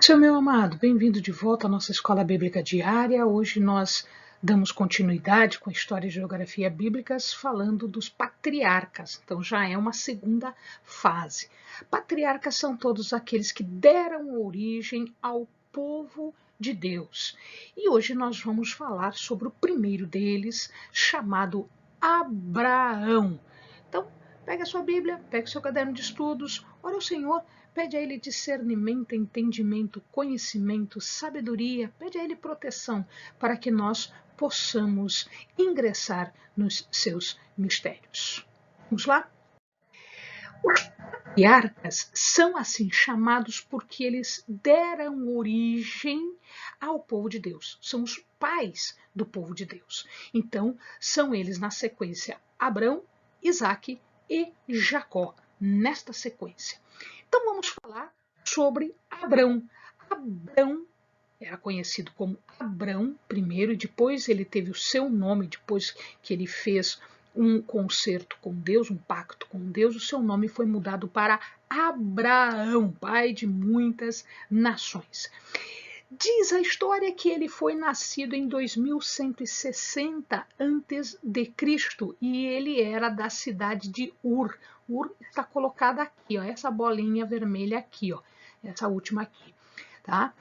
Seu meu amado, bem-vindo de volta à nossa Escola Bíblica Diária. Hoje nós damos continuidade com a história e geografia bíblicas, falando dos patriarcas. Então já é uma segunda fase. Patriarcas são todos aqueles que deram origem ao povo de Deus. E hoje nós vamos falar sobre o primeiro deles, chamado Abraão. Então, pega a sua Bíblia, pega o seu caderno de estudos, ora ao Senhor. Pede a Ele discernimento, entendimento, conhecimento, sabedoria. Pede a Ele proteção para que nós possamos ingressar nos seus mistérios. Vamos lá? Os patriarcas são assim chamados porque eles deram origem ao povo de Deus. São os pais do povo de Deus. Então, são eles na sequência Abrão, Isaque e Jacó, nesta sequência. Então vamos falar sobre Abrão. Abrão era conhecido como Abrão primeiro, e depois ele teve o seu nome, depois que ele fez um concerto com Deus, um pacto com Deus, o seu nome foi mudado para Abraão, pai de muitas nações. Diz a história que ele foi nascido em 2160 a.C. e ele era da cidade de Ur. Ur está colocada aqui, ó, essa bolinha vermelha aqui, ó, essa última aqui, tá?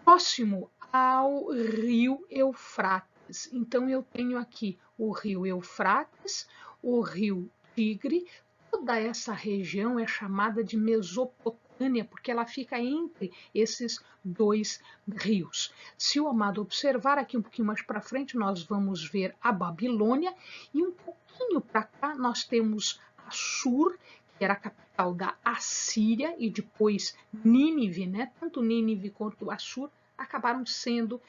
Próximo ao rio Eufrates. Então eu tenho aqui o rio Eufrates, o rio Tigre. Toda essa região é chamada de Mesopotâmia, porque ela fica entre esses dois rios. Se o amado observar aqui um pouquinho mais para frente, nós vamos ver a Babilônia, e um pouquinho para cá nós temos Assur, que era a capital da Assíria, e depois Nínive, né? Tanto Nínive quanto Assur acabaram sendo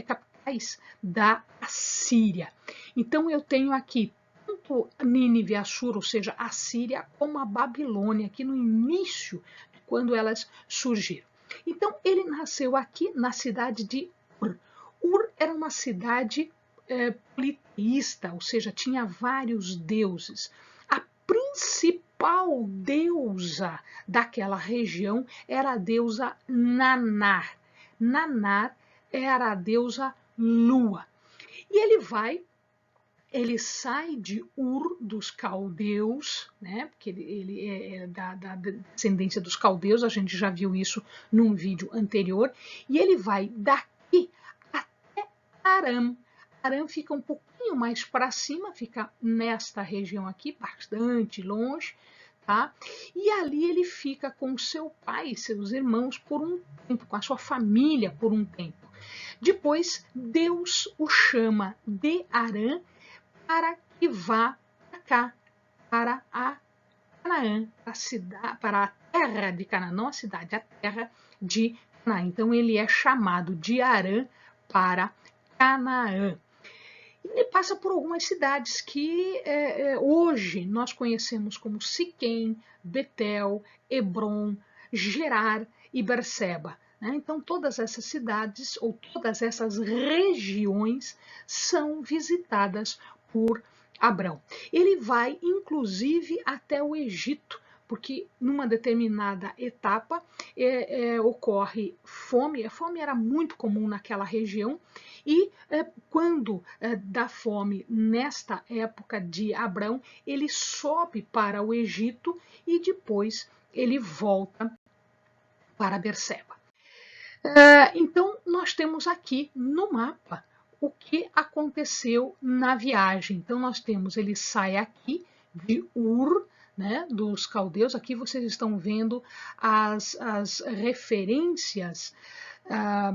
capitais da Assíria. Então eu tenho aqui tanto Nínive, Assur, ou seja, a Síria, como a Babilônia, aqui no início, quando elas surgiram. Então, ele nasceu aqui na cidade de Ur. Ur era uma cidade politeísta, ou seja, tinha vários deuses. A principal deusa daquela região era a deusa Nanar. Nanar era a deusa Lua. E ele sai de Ur dos caldeus, né? Porque ele é da descendência dos caldeus, a gente já viu isso num vídeo anterior, e ele vai daqui até Aram. Aram fica um pouquinho mais para cima, fica nesta região aqui, bastante longe, tá? E ali ele fica com seu pai e seus irmãos por um tempo, com a sua família por um tempo. Depois, Deus o chama de Arã para que vá para cá, para a Canaã, para a terra de Canaã, não a cidade, a terra de Canaã. Então ele é chamado de Arã para Canaã. Ele passa por algumas cidades que hoje nós conhecemos como Siquém, Betel, Hebron, Gerar e Berseba. Então, todas essas cidades ou todas essas regiões são visitadas por Abrão. Ele vai, inclusive, até o Egito, porque numa determinada etapa ocorre fome. A fome era muito comum naquela região, e quando dá fome nesta época de Abrão, ele sobe para o Egito e depois ele volta para Berseba. Então, nós temos aqui no mapa o que aconteceu na viagem. Então, nós temos, ele sai aqui de Ur, né, dos caldeus. Aqui vocês estão vendo as referências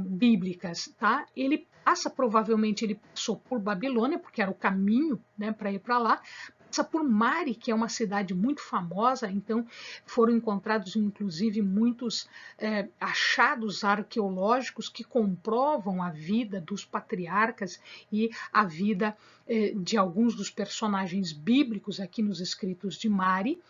bíblicas, tá? Ele passa, provavelmente ele passou por Babilônia, porque era o caminho, né, para ir para lá. Passa por Mari, que é uma cidade muito famosa, então foram encontrados inclusive muitos achados arqueológicos que comprovam a vida dos patriarcas e a vida de alguns dos personagens bíblicos aqui nos escritos de Mari.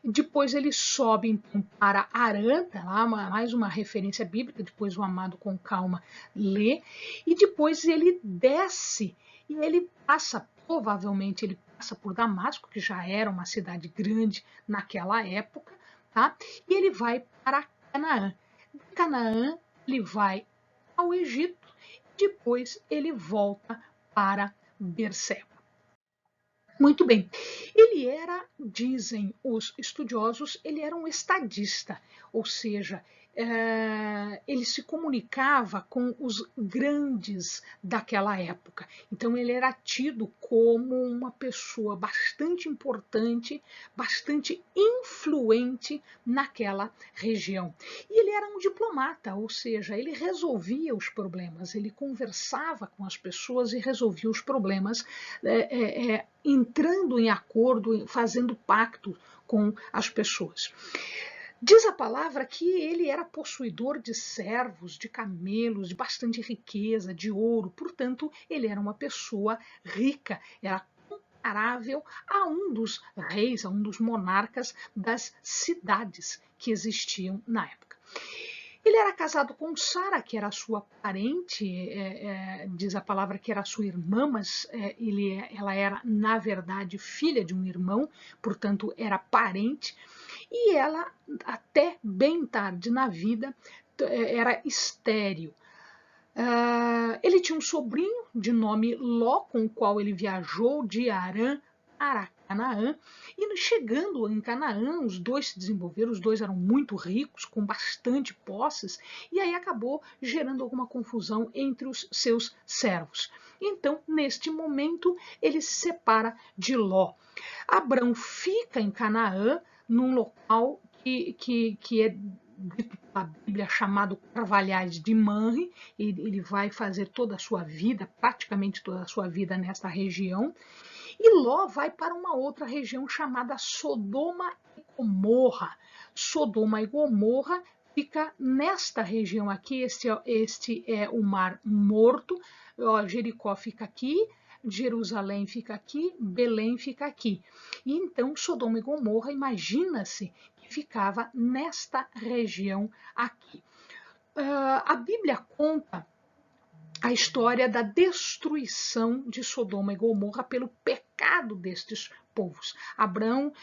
Depois ele sobe então para Arã, lá mais uma referência bíblica, depois o amado com calma lê, e depois ele desce e ele passa, provavelmente ele passa por Damasco, que já era uma cidade grande naquela época, tá? E ele vai para Canaã. De Canaã, ele vai ao Egito, depois ele volta para Berseba. Muito bem. Ele era, dizem os estudiosos, ele era um estadista, ou seja, ele se comunicava com os grandes daquela época. Então ele era tido como uma pessoa bastante importante, bastante influente naquela região. E ele era um diplomata, ou seja, ele resolvia os problemas, ele conversava com as pessoas e resolvia os problemas entrando em acordo, fazendo pacto com as pessoas. Diz a palavra que ele era possuidor de servos, de camelos, de bastante riqueza, de ouro, portanto, ele era uma pessoa rica, era comparável a um dos reis, a um dos monarcas das cidades que existiam na época. Ele era casado com Sara, que era sua parente, diz a palavra que era sua irmã, mas ela era, na verdade, filha de um irmão, portanto, era parente. E ela, até bem tarde na vida, era estéril. Ele tinha um sobrinho de nome Ló, com o qual ele viajou de Harã para Canaã, e chegando em Canaã, os dois se desenvolveram, os dois eram muito ricos, com bastante posses, e aí acabou gerando alguma confusão entre os seus servos. Então, neste momento, ele se separa de Ló. Abrão fica em Canaã, num local que é dito pela Bíblia chamado Carvalhais de Manre. Ele vai fazer toda a sua vida, praticamente toda a sua vida nesta região. E Ló vai para uma outra região chamada Sodoma e Gomorra. Sodoma e Gomorra fica nesta região aqui, este é o Mar Morto, Jericó fica aqui, Jerusalém fica aqui, Belém fica aqui. E então Sodoma e Gomorra, imagina-se que ficava nesta região aqui. A Bíblia conta a história da destruição de Sodoma e Gomorra pelo pecado destes povos. Abrão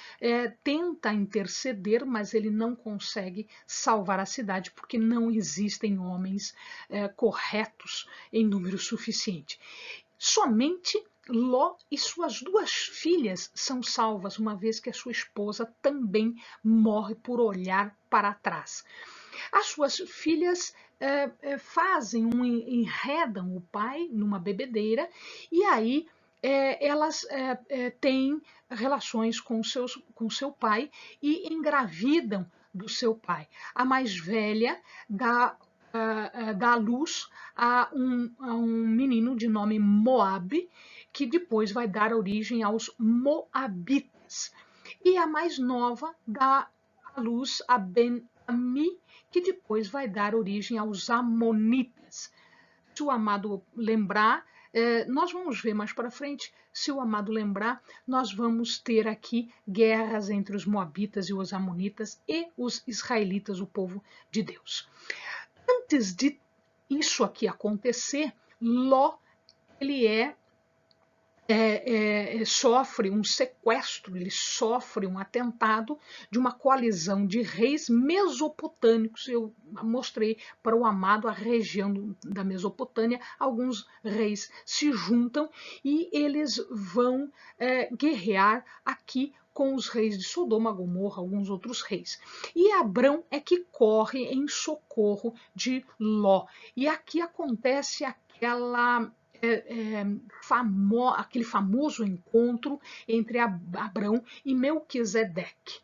tenta interceder, mas ele não consegue salvar a cidade porque não existem homens corretos em número suficiente. Somente Ló e suas duas filhas são salvas, uma vez que a sua esposa também morre por olhar para trás. As suas filhas enredam o pai numa bebedeira e aí elas têm relações com seu pai e engravidam do seu pai. A mais velha dá luz a um menino de nome Moabe, que depois vai dar origem aos Moabitas. E a mais nova dá a luz a Ben-Ami, que depois vai dar origem aos Amonitas. Se o amado lembrar, nós vamos ver mais para frente, se o amado lembrar, nós vamos ter aqui guerras entre os Moabitas e os Amonitas e os israelitas, o povo de Deus. Antes de isso aqui acontecer, Ló ele sofre um sequestro, ele sofre um atentado de uma coalizão de reis mesopotâmicos. Eu mostrei para o amado a região da Mesopotâmia, alguns reis se juntam e eles vão guerrear aqui com os reis de Sodoma, Gomorra, alguns outros reis. E Abrão é que corre em socorro de Ló. E aqui acontece aquele famoso encontro entre Abrão e Melquisedeque.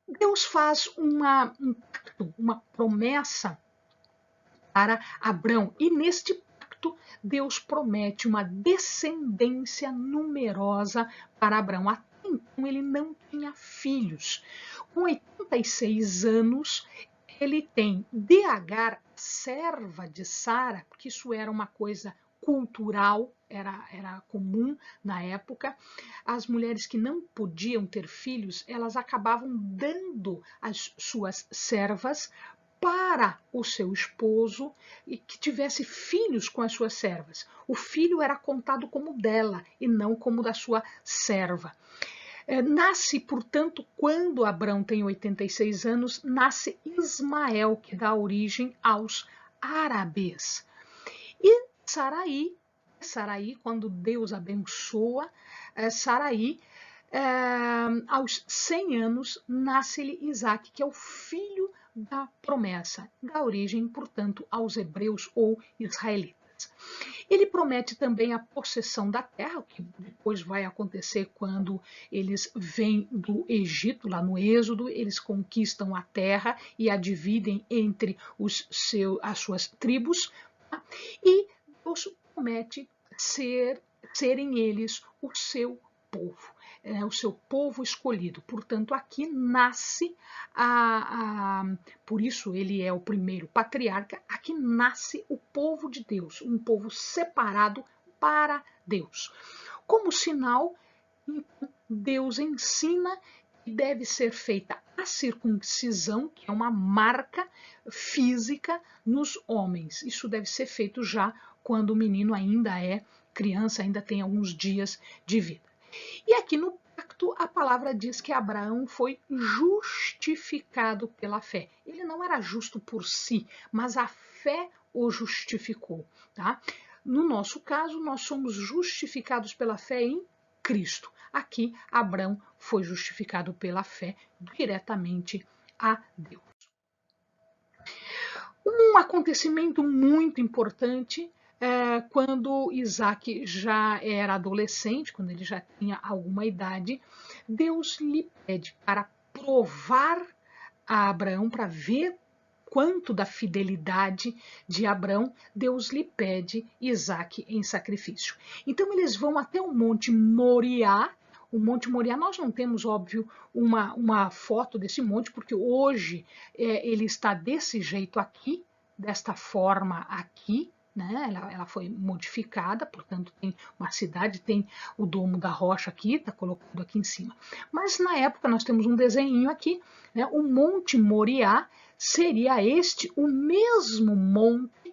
Deus faz uma promessa para Abrão, e neste pacto Deus promete uma descendência numerosa para Abrão. Até então ele não tinha filhos. Com 86 anos, ele tem de Agar, serva de Sara, porque isso era uma coisa cultural, era comum na época. As mulheres que não podiam ter filhos, elas acabavam dando as suas servas para o seu esposo e que tivesse filhos com as suas servas. O filho era contado como dela e não como da sua serva. Nasce, portanto, quando Abrão tem 86 anos, nasce Ismael, que dá origem aos árabes. E Saraí, quando Deus abençoa Saraí, aos 100 anos, nasce-lhe Isaque, que é o filho da promessa, dá origem, portanto, aos hebreus ou israelitas. Ele promete também a possessão da terra, o que depois vai acontecer quando eles vêm do Egito, lá no Êxodo, eles conquistam a terra e a dividem entre as suas tribos, tá? E Deus promete serem eles o seu povo, o seu povo escolhido. Portanto, aqui nasce por isso ele é o primeiro patriarca, aqui nasce o povo de Deus, um povo separado para Deus. Como sinal, Deus ensina que deve ser feita a circuncisão, que é uma marca física nos homens. Isso deve ser feito já quando o menino ainda é criança, ainda tem alguns dias de vida. E aqui no pacto a palavra diz que Abraão foi justificado pela fé. Ele não era justo por si, mas a fé o justificou, tá? No nosso caso, nós somos justificados pela fé em Cristo. Aqui, Abraão foi justificado pela fé diretamente a Deus. Um acontecimento muito importante quando Isaac já era adolescente, quando ele já tinha alguma idade, Deus lhe pede para provar a Abraão, para ver quanto da fidelidade de Abraão, Deus lhe pede Isaac em sacrifício. Então eles vão até o Monte Moriá. O Monte Moriá, nós não temos, óbvio, uma foto desse monte, porque hoje ele está desse jeito aqui, desta forma aqui, né? Ela foi modificada, portanto tem uma cidade, tem o Domo da Rocha aqui, está colocado aqui em cima. Mas na época nós temos um desenho aqui, né? O Monte Moriá seria este o mesmo monte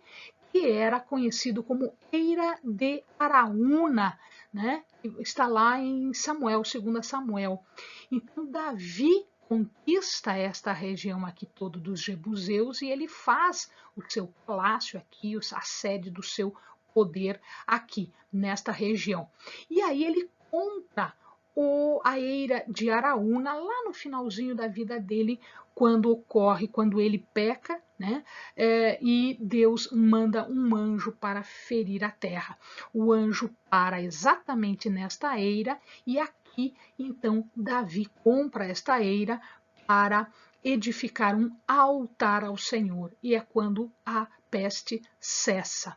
que era conhecido como Eira de Araúna, né? Está lá em Samuel, 2 Samuel. Então Davi conquista esta região aqui toda dos jebuseus e ele faz o seu palácio aqui, a sede do seu poder aqui, nesta região. E aí ele compra a Eira de Araúna lá no finalzinho da vida dele, quando ele peca, né? E Deus manda um anjo para ferir a terra. O anjo para exatamente nesta eira e aqui, então, Davi compra esta eira para edificar um altar ao Senhor. E é quando a peste cessa.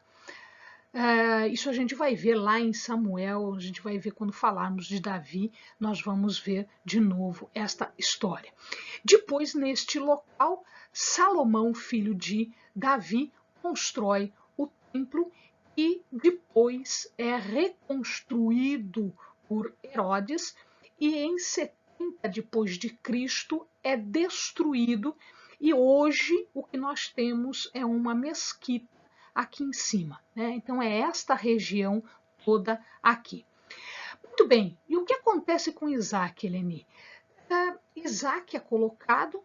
Isso a gente vai ver lá em Samuel, a gente vai ver quando falarmos de Davi, nós vamos ver de novo esta história. Depois, neste local, Salomão, filho de Davi, constrói o templo e depois é reconstruído por Herodes e em 70 depois de Cristo é destruído e hoje o que nós temos é uma mesquita aqui em cima, né? Então é esta região toda aqui. Muito bem, e o que acontece com Isaac, Eleni? Isaac é colocado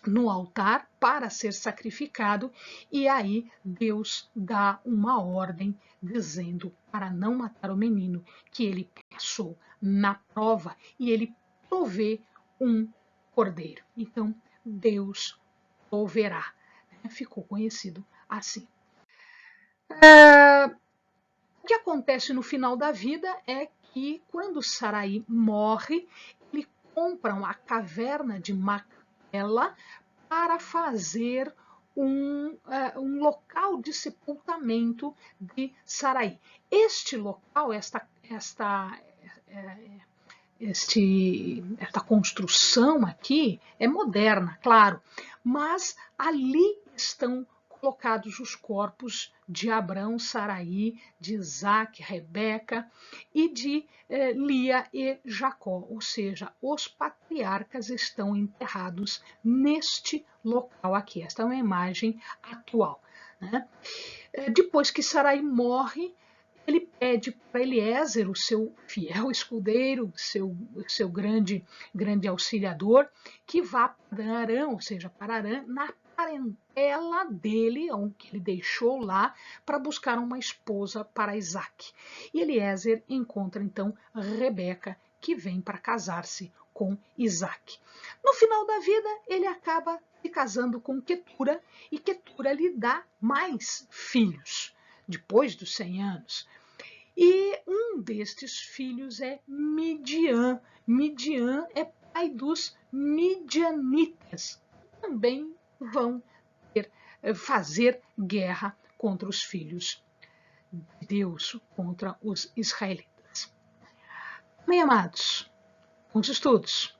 no altar para ser sacrificado e aí Deus dá uma ordem dizendo para não matar o menino, que ele passou na prova e ele provê um cordeiro. Então Deus proverá. Ficou conhecido assim. O que acontece no final da vida é que quando Saraí morre, ele compra a caverna de Macpela para fazer um local de sepultamento de Saraí. Este local, esta construção aqui é moderna, claro, mas ali estão colocados os corpos de Abrão, Saraí, de Isaac, Rebeca e de Lia e Jacó, ou seja, os patriarcas estão enterrados neste local aqui. Esta é uma imagem atual, né? Depois que Saraí morre, ele pede para Eliezer, o seu fiel escudeiro, seu grande auxiliador, que vá para Arã, ou seja, para Arã, na parentela dele, que ele deixou lá, para buscar uma esposa para Isaac. E Eliezer encontra então Rebeca, que vem para casar-se com Isaac. No final da vida, ele acaba se casando com Quetura, e Quetura lhe dá mais filhos, depois dos 100 anos. E um destes filhos é Midian. Midian é pai dos midianitas, que também vão fazer guerra contra os filhos de Deus, contra os israelitas. Bem, amados, bons estudos.